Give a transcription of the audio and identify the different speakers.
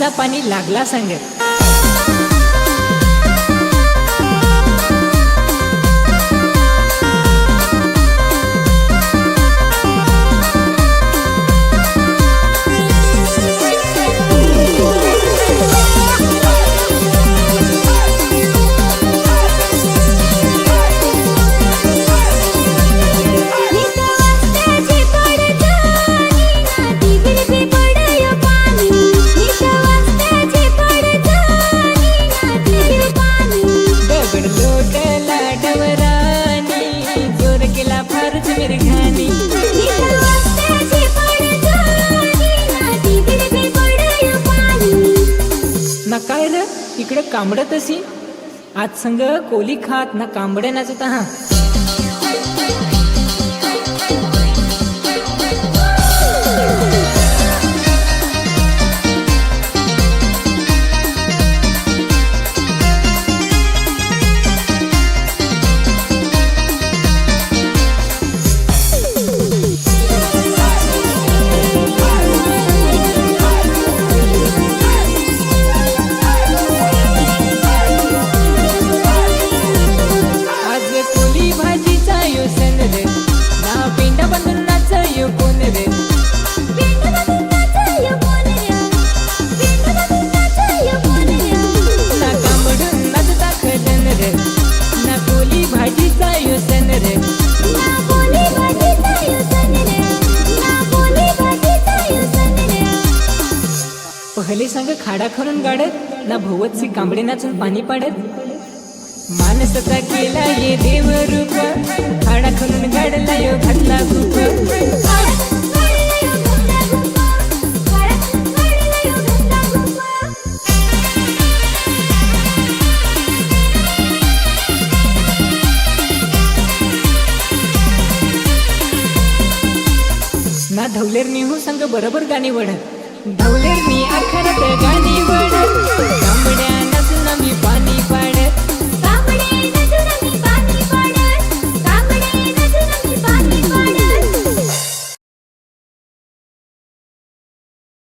Speaker 1: दाना पाणी लागला सांग। ना काय रे इकडे कांबड तशी आज संग कोली खात ना कांबड्या नाचत हा। पहले संग खाडा खणून गाडत ना भोवतची कांबडे नाचून पाणी पाडत मानसचा केला ये देव रूप खाडा खणून गाडला यो घातला खूप। ना धवलेर निहू संग बरोबर गाणी वडत धवलेर मी आखरत गाणी वडत कांबड्या